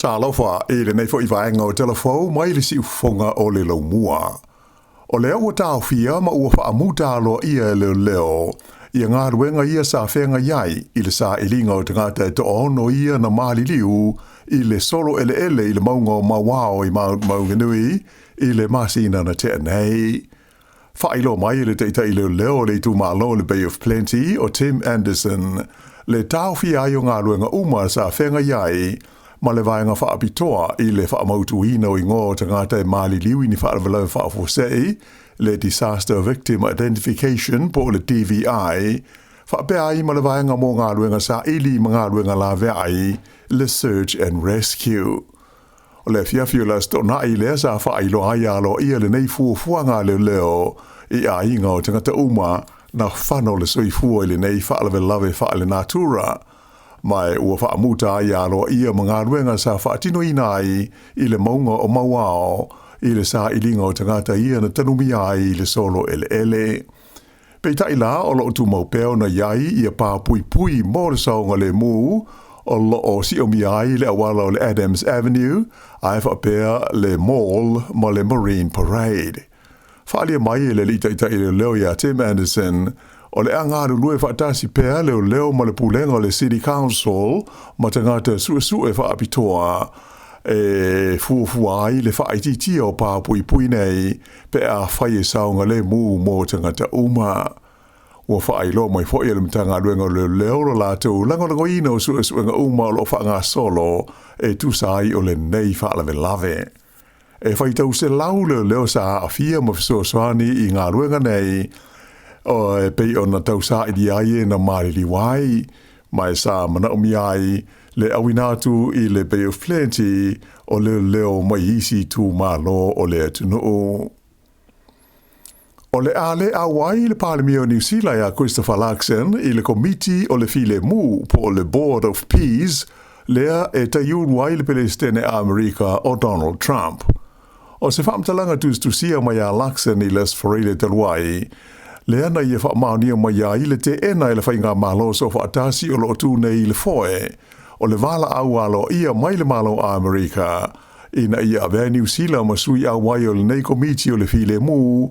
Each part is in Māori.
Talofa le nei fo I vaenga o telefo mai le si ufonga o le laumua. O lea ua tau fia ma ua whaamuta alo ia leo. Ia ngā ruenga ia sa whenga iai I le sa ilinga o tangata e to ono ia na maali liu I le solo ele I le maunga o mawao I maunganui I le masina na te nei. Whailo mai le teita I leo le tu malo le Bay of Plenty o Tim Anderson. Le tau fia ai o ngā ruenga uma sa whenga iai ma le vaenga whaapitoa I le whaamautuina o ingo tangata e maali liu ni whaawalau whaafosei le Disaster Victim Identification po le DVI whaapea ai ma le vaenga mō ngā ruenga sa ili ma ngā ruenga la veai le Search and Rescue. O le fiafio la stona I le sa whailo ai alo ia le nei fuafuanga leo I a inga o tangata uma na whano le soifua I le nei whaalawe whaale natura. Mai ua whaamuta ai alo ia mga ruenga sa whaatino inai I le maunga o mawao I le sa ilinga o tangata ia na tanumi ai I le solo ele. Peitai la o lo tu maupeo na iai ia pā pui pui mo le saunga le mu o lo o si o mi ai le awala o le Adams Avenue ai whapea le mall mo le Marine Parade. Whaalia mai le lita le leo ia Tim Anderson o le angaru lue whaatasi pēr leo ma le pulenga o le City Council ma tangata sue whaapitoa e fuafua ai le whaititi o pā pui pui nei pe a whai e saunga le mu mo tangata uma. Ua whailo mai fwoi le mtanga ruenga le leo lo lātou langolango ino suenga uma o lo whaanga solo e tusai o le nei whaalawe lave. E whaitau se lau leo sa a fia ma fisoaswani I ngā ruenga nei o e pei o na tau sa I ai na marili wai, mai sa mana umi ai le awinatu I le Bay of Plenty o leo mai isi tu malo o le atunuu. O le ale a wai le Palemio New Zealand a Christopher Luxon I le komiti o le file mu po le Board of Peace lea e taiun wai le Palestine a Amerika o Donald Trump. O se whamtalanga tusia mai a Luxon I les foreile taluai, le ana ia whaamaunia mai a I le te ena I le whainga malo so whaatasi o lo tu nei le foe, o le vala au alo ia mai le malo a Amerika, ina ia avea New Zealand masui a wai o le nei komiti o le file mu,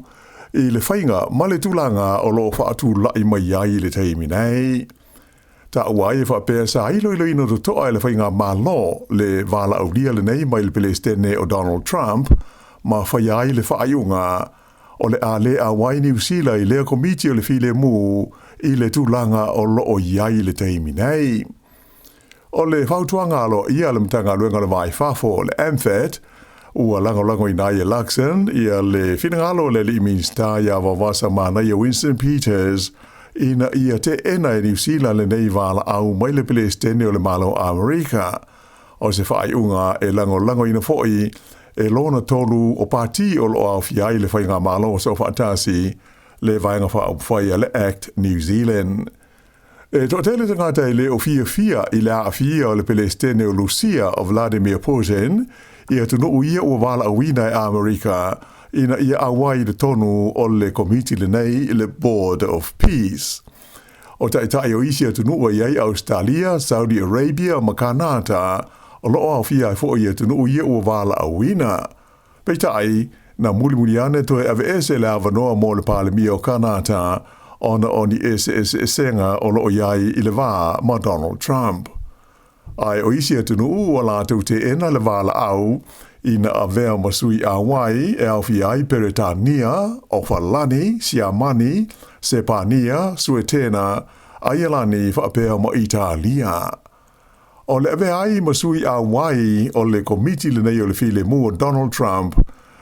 I le whainga ma le tulanga o lo whaatu lai mai a I le teimi nei. Ta uai e whapea sa ilo ino to toa le whainga malo le vala au lia le nei mai le Palestine o Donald Trump, ma whai ai le whaaiunga, o le a wai New Zealand I lea komiti o le file mu I le tūlanga o lo o iai le teimi nei. O le whautuanga alo ia le mtanga luenga le vai whafo le AMFET, ua lango I nai e Luxon, ia le whinangalo le li minsta ia wawasa mana ia Winston Peters, ina ia te ena New Zealand le nei vala au mai le Palestine o le malo Amerika. O se whaiunga e lango ina foi, e lona tolu o pati o lo au fiai le whainga malo so whaatasi le vaenga whaupwhai le Act New Zealand. E to tele tangata I le o fia I le a fia o le Palestine o Lucia o Vladimir Putin ia tunu ia o wala awina I Amerika ina ia awai le tonu o le komiti le nei le Board of Peace. O tai o isi tunu o iai Australia, Saudi Arabia, ma Kanata o lo au fia fo ia tunu ia o wala awina. Peitai na muli ane to ave ese le avanoa mo le Palemio Kanata ona oni ese senga o lo iai I le va ma Donald Trump. Ai o isi tunu o la te ena le vala au ina avea masui a wai e au fiai Peretania, Ofalani, Siamani, Sepania, Suetena, Aielani whaapea mo Italia. O le ave ai masui a wai o le komiti le nei o le file mu o Donald Trump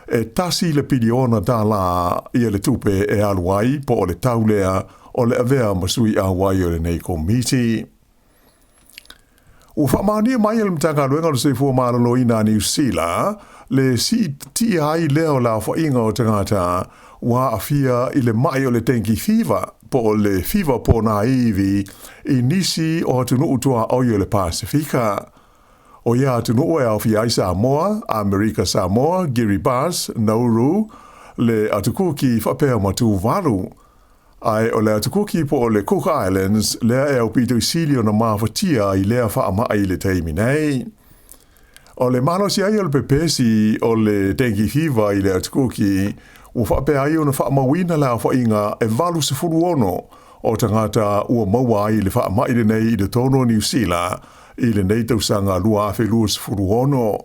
e tasi le piliona Tala ia le tupe e aluai po o le taulea o le avea masui a wai o le nei komiti. Ua whamania mai le mtanga luenga le seifua maralo ina New Zealand le si ti ai leo la whainga o tangata wa afia I le mai o le tenki fever po le fever po na iwi I nisi o tunu utua oio le Pasifika. O ia tunu e au fia Samoa, Amerika Samoa, Kiribati, Nauru, le atukuki whapea matu waru. Ai o le atukuki po o le Cook Islands, lea e au pito I silio na mawhatia I lea whaama I le teimi nei. O le malo si ai o le pepesi o le dengue fever i le atukuki, ua whape ai o na whaamawina la whainga e valu se furu ono o tangata ua maua ai le whaamaire nei i le tono New Zealand i le nei tausanga lua afe lua se furu ono.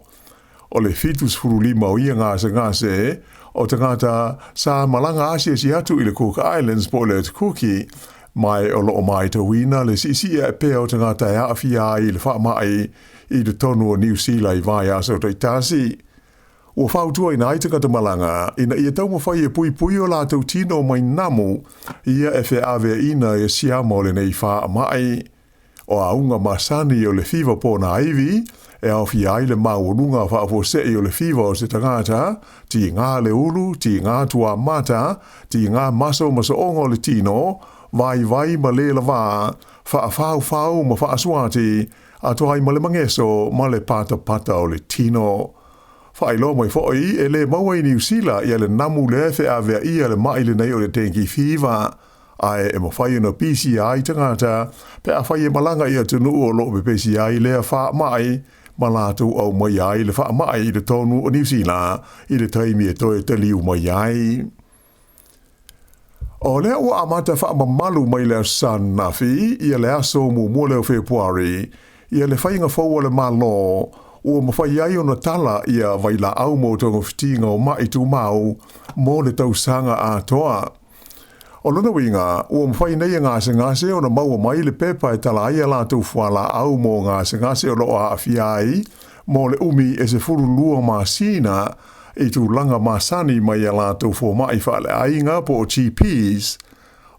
O le fitu se furu lima o ia ngase o tangata sa malanga asia si atu i le Cook Islands po le atukuki, mai o loo mai tawina le sisia e pea o tangata e awhia ai le whaamai i le tonu o New Zealand i vai aso taitasi. Ua whautua ina aitaka malanga, ina ia tau mawhai e pui o la tau tino mai namu, ia e FEB ina e siama o le nei whaamai. O aunga masani o le fiva po na aivi, e au fi ai le maununga whaafosei o le fiva o se tangata, ti ngā le ulu, ti ngā tua mata, ti ngā maso ongo le tino, vai ma le lava, whaafau ma whaasuati, atoai ma le mangeso ma le pata o le tino. Whailo mai foi e le maua i New Zealand ia le namu le FEB ia le mai le nei o le dengue fever. Ai e mawhai na PCI tangata, pe a whai e malanga ia tunu o lo pe PCI le a wha mai, malatu au mai ai le wha mai i le tonu o New Zealand, i le taimi e toi te liu mai ai. O lea ua amata wha mamalu mai le san nafi, ia le aso mua leo Februari, ia le whainga fau le malo, ua mawhai ai o na Tala ia vaila au mo tonga fitinga o mai tu mau, mo le tausanga a toa. O lona winga, ua mwhai nei ngase o na maua mai le pepa e tala ai ala tau whala au mo ngase o loa a fiai, mo le umi e se furu lua masina e tu langa masani mai ala tau fo mai whale ainga po o GPs,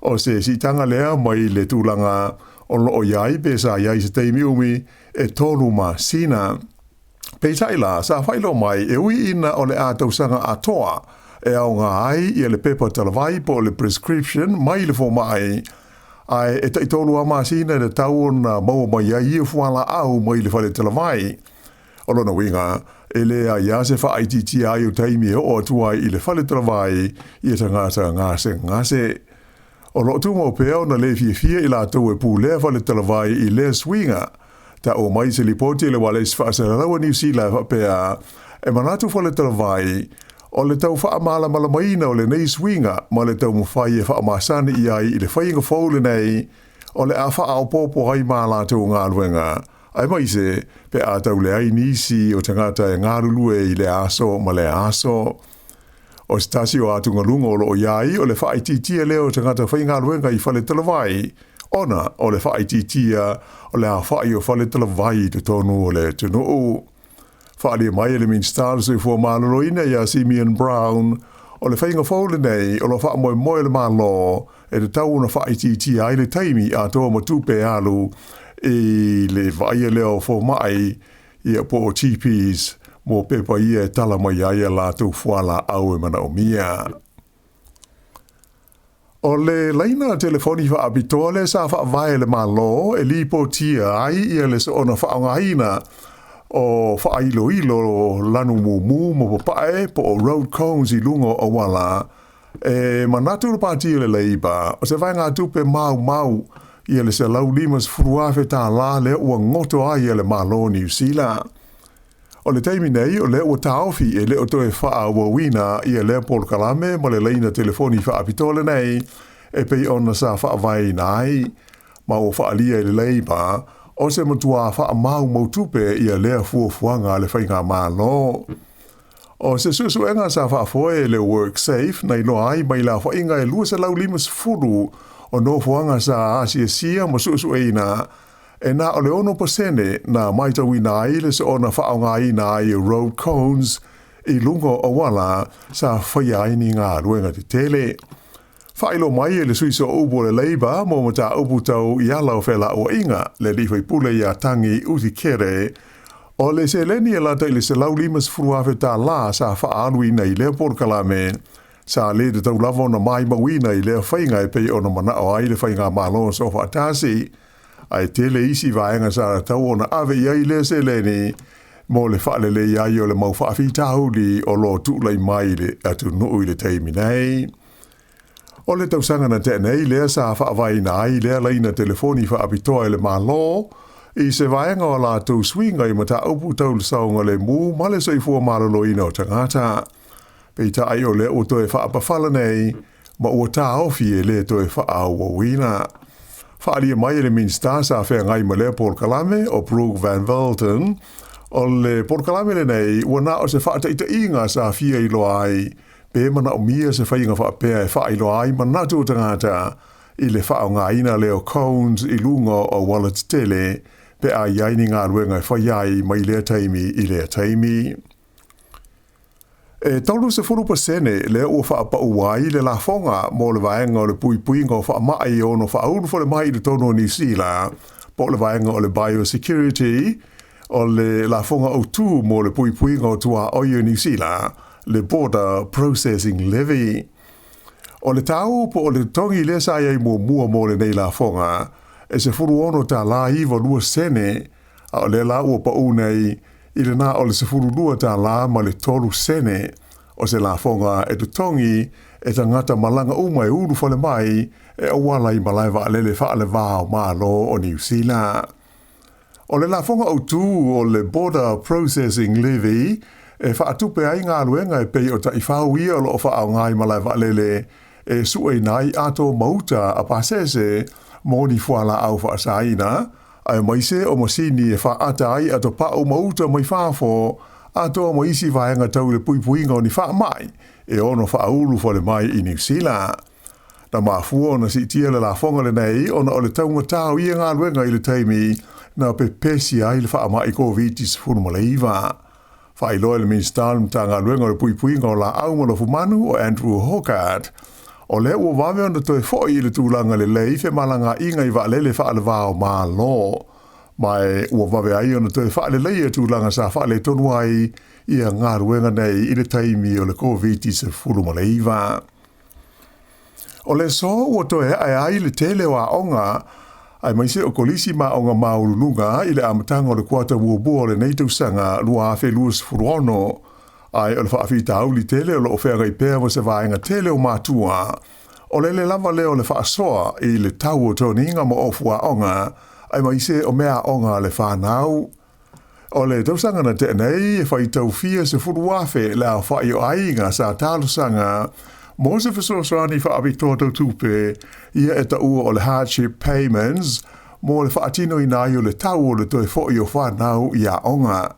o se sitanga lea mai le tu langa o loo iai pesa iai se teimi umi e tolu masina. Peitaila, sa whailo mai e ui ina o le a tau sanga atoa, e au ngā ai i le pepa talavai po le prescription mai le fo mai. Ai e taitolu a masina le tau na maua mai ai e fuala au mai le fale talavai. O lona winga, e le a ia se wha aititi ai o taimi o atua i le fale talavai i e tangata ngase. O lo tu mo peo na le fia i la tau e pu le fale talavai i le swinga. Ta o mai se li poti le wale se wha rawa New Zealand wha pea e manatu fale talavai o le tau wha mala maina o le nei swinga, ma le tau mwhai e wha masani i ai i le whainga whaule nei, o le a wha au popo hai mala tau ngā luenga. Ai mai se, pe a tau le ai nisi o tangata e ngā rulue i le aso ma le aso. O se tasi o atunga lunga o lo iai, o le wha aititia leo tangata whainga luenga i whale talavai. Ona, o le wha aititia, o le a whai o whale talavai te tonu o le tunuu. Whaali mai le min stars e fua malolo ina ia Simeon Brown, o le whainga whaule nei, o le wha moe le malo, e te tau na wha iti ai le taimi a toa matupe alu, e le vaia leo fo mai, ia po o TPs, mo pepa ia tala mai aia la tu fuala au e mana o mia. O le laina telefoni wha abitoa le sa wha vai le malo, e li po tia ai ia le so ona wha ngaina, o whailo lanu mumu mo papae po o road cones i lungo o wala. E manatu le pātia le leiba, o se vai ngā tupe mau, ia le se lau limas furuafe tā la le ua ngoto ai ia le malo New Zealand. O le teimi nei, o le ua taofi e le o toe wha ua wina ia le Paul Kalame mo le leina telefoni wha apitole nei, e pei ona sa wha vai nai, ma o wha alia i le leiba, o se matua wha mau mautupe ia lea fuafuanga le whainga malo. O se susuenga sa wha foe le work safe, nei no ai mai la whainga e lua se lau limas furu o no fuanga sa asia mo susueina, e na o le 1% na maitawina ai le se ona whaonga ina ai road cones i lungo o wala sa whaiaini ngā ruenga te tele. Whailo mai e le suiso upo le leiba mo mata upu tau i alau whela o inga le rifai pule i a tangi uti kere o le se leni e lata i le se lau limas furuafe tā la sa whaanui nei lea porkalame sa le te tau lavo na mai mawina i lea whainga e pei o na mana o ai le whainga malo so whaatasi ai tele isi vaenga sa tau o na ave i ai le se leni mo le whaale le i ai o le mau whaafi tahuli o lo tūlai mai le atu nuu i le teimi nei. O le tausanga na tēnei lea sa whaavai na ai lea leina telefoni whaapitoa e le malo I se vaenga o la tau swinga I mata upu tau le saunga le mu ma le soifua malolo ina o tangata. Pei ta ai o le o toe whaapawhala nei, ma ua tā ofi e le toe whaaua wina. Whaalia mai le minsta sa whea ngai ma le Paul Kalame o Brooke Van Velden, o le Paul Kalame le nei, ua na o se whaataita inga sa fia I loa ai, pe mana o mia se whainga whaapea e wha I loa ai ma natu o tangata, I le wha o ngā ina leo Cones I lunga o Wallet Tele, pe a iaini ngā ruenga e whaiai mai lea taimi I lea taimi. E taulu se 4% le ua whaapa uai le la fonga mo le vaenga o le puipuinga o whaamai o no whaunu fo le mai I le tono New Zealand, po le vaenga o le biosecurity, o le la fonga o tū mo le puipuinga o tua oio New Zealand, le border processing levy. O le tau po o le tongi le sa iai mua le nei la fonga, e se furu ono ta la iwa lua sene, a o le la ua pa unei, I le nā o le se furu lua ta la ma le tolu sene, o se la fonga e tu tongi, e ta ngata malanga umai uru fale mai, e awala I malaiwa alele wha ale vāo mālo o New Zealand. O le la fonga o tū o le border processing levy, e whaatupe ai ngā luenga e pei o ta I whauia o lo wha au ngai malaiwa alele, e sue nai ato mauta a pasese, mōni fuala au wha asaina, ai maise o masini e wha ata ai ato pa o mauta mai whafo, ato o maisi vaenga tau le puipuinga o ni wha mai, e ono wha aulu fo le mai I New Zealand. Na mafua na si tia le la fonga le nei, ona o le taunga tau I ngā luenga I le taimi, na pe pesi ai le wha mai COVID-19 funu maleiva. Wha iloa le ministan ta ngā luenga o le puipuinga o la aumalo fumanu o Andrew Hogarth, o le ua wame ona toe foi I le tūlanga le lei fe malanga inga I waalele wha ale vāo mā lo. Mai ua wame ai ona toe wha ale lei e tūlanga sa wha ale tonu ai ia ngā ruenga nei I le taimi o le COVID-19 fulu maleiva. O le so ua toe ai le tele wa onga, ai maise o kolisi ma onga maulunga I le amatanga o le kuata buobua o le neitausanga lua afe luas furuono, ai o le whaafita au li tele o lo ofera I pēr mo se vaenga tele o mātua, o le lava leo le whaasoa I le tau o toninga mo ofua onga, ai maise o mea onga le whanau. O le tausanga na tenei e whai tau fia se furuafe le au whai o ainga sa talusanga, mo se whasosoani whaabitoa tau tupe, ia e ta ua o le hardship payments, mo le whaatino I nai o le tau o le toi whoi o whanau ia onga.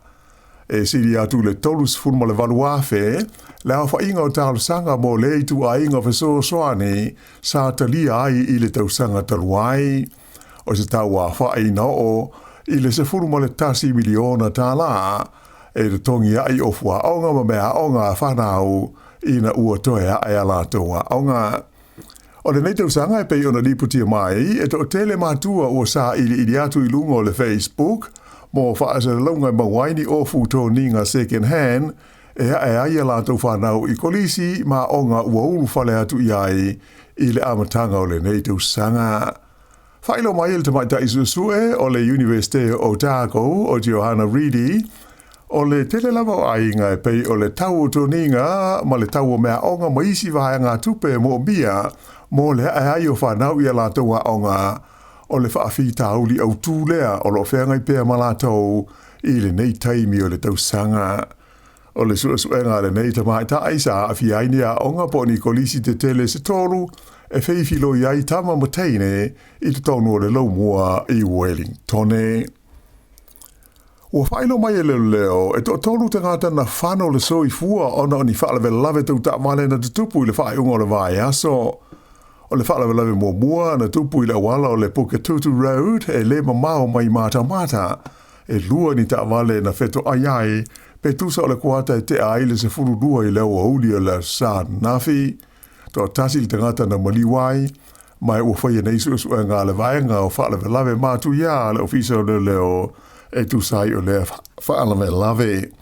E siri atu le tolus furma le valuafe, le au whainga o talusanga mo le itu a inga whasosoani, sa talia ai I le tausanga taluai. O se tau a whaina o, I le se furma le tasi miliona Tala, e le tongi ai o fua onga ma mea onga whanau, ina ua toea ai ala toa onga. O le nei tausanga e pei ona liputia mai, e to tele matua o sa ili atu I lunga o le Facebook, mo whaasa launga mawaini o futo ninga second hand, e ai ala tau whanau I kolisi ma onga ua ulu whale atu iai I le amatanga o le nei tausanga. Whailo mai il tamaita isusue o le University o Otago o Johanna Reedy, o le tele lava o ainga e pei o le tau o toninga ma le tau o mea onga maisi vahaya ngā tupe mo bia mo le ai o whanau I ala taua onga, o le whaafita auli au tūlea o lo whengai pēr malatou I le nei taimi o le tausanga. O le suenga le nei tamaita aisa a fiaini a onga po ni kolisi te tele se tolu e feifilo iai tama mateine I te tonu o le laumua I Wellingtone. Ua whaino mai e leo e to tolu te ngata na whano le soifua ona o ni whaalawe lawe tau ta male na te tupu I le whaeunga o le vai aso. O le whaalawe mua na tupu I le awala o le Pukatutu Road e le mamao mai mata, e lua ni ta wale na feto ayai, pe tusa o le kuata e te aile se furu lua I leo auli o le Sānafi, to tasi I te ngata na maliwai, mai ua whaia nei suesua ngā le vaenga o whaalawe mātu ia le ofisa o le leo e tusai o le whaalawe.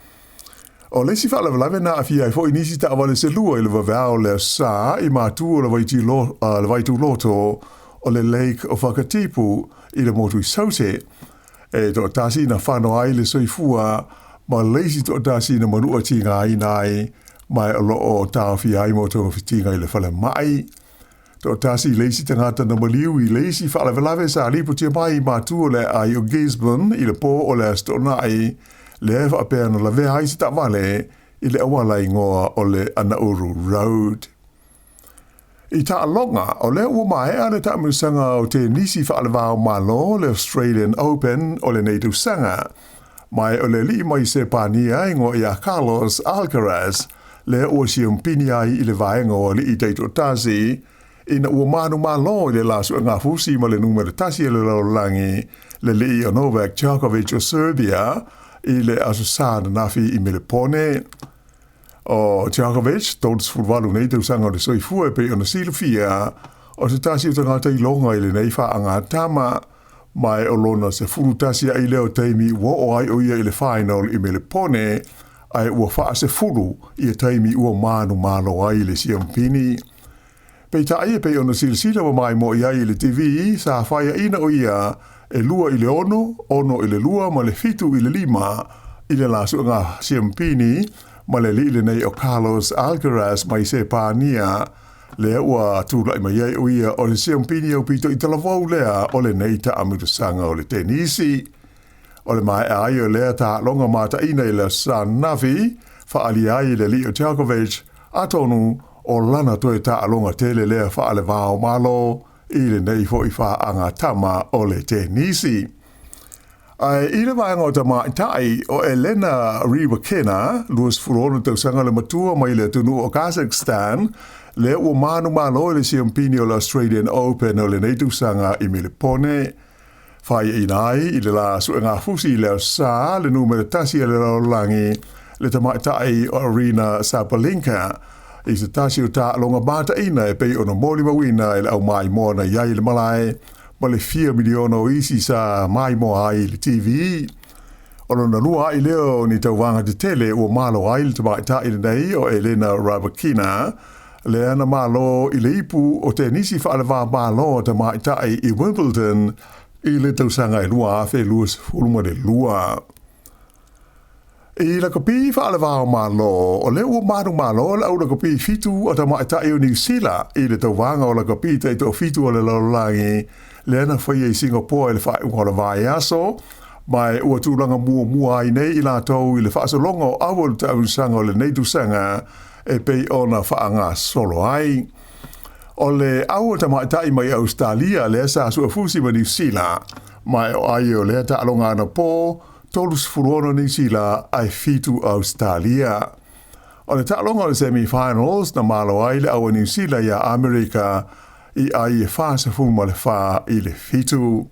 O lesi whaalawe na awhia I fo inisi ta awale se lua I le wawao le sā I mātu o le waitu loto o le lake o Whakatipu I le motu I saute. E to tasi na whano ai le soifua ma lesi to tasi na manua tinga ai nai mai o lo o tāwhi ai mo tonga whitinga I le whale mai. To tasi leisi tangata na maliu I leisi whaalawelawe sa lipo tia mai mātua le ai o Gisborne I le pō o le astona ai le whaapea na lawe hai si tawale I le awala ingoa o le Anauru Road. I Ta'alonga o le ua mai le ta'amusanga o te nisi whaalawao malo le Australian Open o le Native Sanga. Mai o le li mai se pānia ingoa ia Carlos Alcaraz le ua siumpini ai I le vaenga o li I teito tasi ina ua manu malo I le lasu ngā fusi ma le numero tasi le laulangi le li o Novak Djokovic o Serbia I le asusana nafi I Melipone. O Djokovic, todos fulwalu nei tau sanga o le soifua pe o na silofia o se tasi o tangata I longa I le nei whaanga tama mai o lona se furu tasi ai leo teimi ua o ai o ia I le final I Melipone ai ua wha se furu I a teimi ua manu malo ai le siampini. Pei taia pe ona silsila wa mai mo ia I le TV sa whaia ina o ia e lua I le ono I le lua ma le fitu I le lima I le lasu ngā siampini ma le li le nei o Carlos Alcaraz mai se pānia le ua tūlai mai ai o ia o le siampini au pito I talavau lea o le nei ta amitusanga o le tenisi. O le mai ai o lea ta longa mata ina I le Sanavi whaali ai le li o Djokovic atonu o lana toe ta alonga tele lea whaale vāo malo I le nei fo I whaanga tama o le tenisi. Ai I le vaenga o tama tai o Elena Rybakina, luas furono tau sanga le matua mai le tunu o Kazakhstan, le ua manu malo le siampini o le Australian Open o le neitu sanga I Melipone. Whai inai I le la su ngā fusi I le sa le numero tasi le laulangi le tama tai o Arena Sabalenka. I se tasi o ta longa bata ina e pei o na moli mawina I le au mai moa na iai le malai ma le 4 miliona o isi sa mai moa ai le TV. O na lua ai leo ni tau wanga te tele o malo ai le tamai ta I le nei o Elena Rybakina le ana malo I le ipu o te nisi whaalewa malo o tamai ta I Wimbledon I le tausanga I lua a fe luas fulma le lua. I la kapi whaalewa o malo, o le ua manu malo, la ua kapi fitu o ta maitai o New Zealand, I le tauwanga o la kapi te to fitu o le laulangi, le ana whaia I Singapore I le whae unga o le vai aso, mai ua tūlanga mua ai nei I la tau I le whaasolonga o awa le tausanga o le neitu sanga, e pei ona whaanga solo ai. O le awa ta maitai mai Australia, le sa sua fusi ma New Zealand, mai o ai o le ta alonga ana po, tolus furuono New Zealand ai fitu Australia. O le ta'alonga o le semi-finals na malo ai le awa New Zealand ia Amerika I ai e whaasa fuma le wha I le fitu.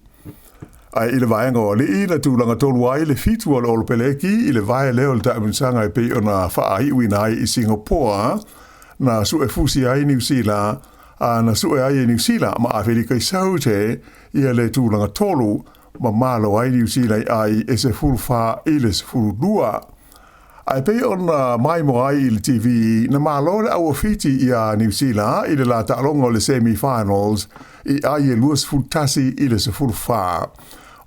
Ai I le vaenga o le I na tūlanga tolu ai le fitu o le olopeleki I le vae leo le ta'aminsanga I pei o na wha ai uina ai I Singapore na su e fusi ai New Zealand a na su e ai New Zealand ma a whirika I saute ia le tūlanga tolu ma malo ai New Zealand ai e se fulfa I le se fulua. Ai pei ona mai mo ai I le TV na malo le awa fiti ia New Zealand I le la ta'alonga o le semi-finals I ai e luas fultasi I le se fulfa.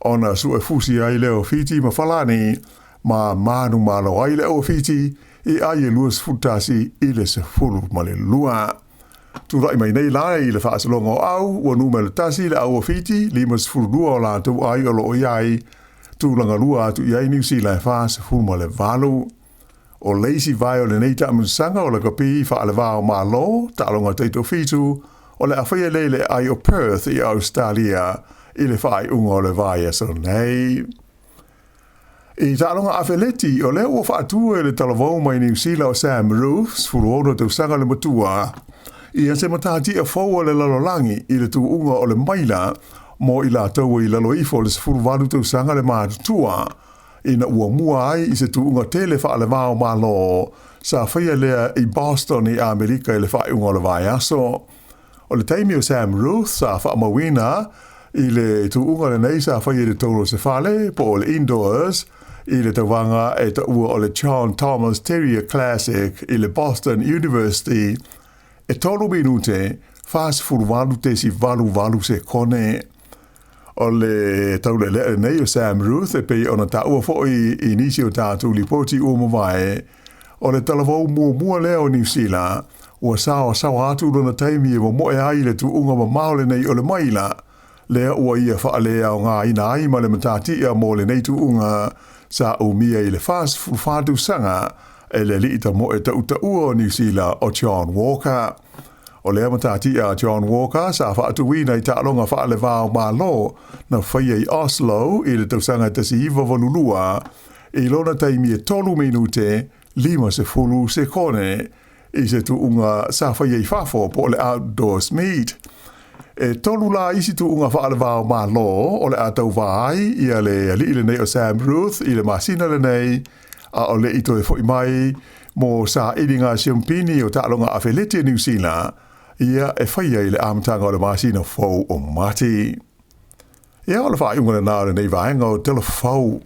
Ona su e fusi ai leo fiti ma falani ma manu malo ai le awa fiti I ai e luas fultasi I le se fulu ma le lua. Turai mai nei lai le whaasalonga o au, ua numero tasi le au fiti, limas furudua o lātou ai o lo iai, tūlanga lua atu iai New Zealand whaasa fulma le valu. O leisi vai o le nei taamusanga o le kapi whaalewa o malo, tālonga teito fitu, o le awhia leile ai o Perth I Australia, I le whaai unga o le vai aso nei. I tālonga awheleti o le ua whaatua le talavau mai New Zealand o Sam Roofs, furuono tau sanga le matua, I se matati a fau le lalolangi I le tuunga o le maila mo I la tau I lalo ifo le sefuru walu tau sanga le mātutua ina ua mua ai I se tuunga tele wha le vāo malo sa whaia lea I Boston I Amerika I le wha unga o le vai aso. O le taimi o Sam Ruth sa wha mawina I le tuunga le nei sa whaia le toro se whale po o le indoors I le tawanga e ta ua o le John Thomas Terrier Classic I le Boston University e tolu minute fast furwalu te si valu se kone o le taule le nei o Sam Ruth e pei ona ta ua foi inisi o tātou li poti o mawai o le talavau mua leo New Zealand ua sawa atu lona taimi e moe ai le tu unga ma maole nei o le maila, lea ua ia whaalea o ngā ina ai ma le matatia mo le nei tu unga sa umia i le fast fulfadu sanga e le liita mo e tauta ua o New Zealand o John Walker. O lea matatia John Walker sa whaatuina i ta'alonga whaale vāo mālo na whaia i Oslo i le tausanga tasi iwa vanulua i lona taimi e 3 minute 5 sekone i se tu unga sa whaia i whafo po le outdoors meet. E tolu la isi tu unga whaale vāo mālo o le atau vāi i a le li nei o Sam Ruth i le masina le nei a o le ito e fwoi mai mo sa iringa siampini o ta'alonga a Whelete New Zealand ia e whaia i le amatanga o le masina fau o mati. Ia o le whaai unga na nāre nei vaenga o telefau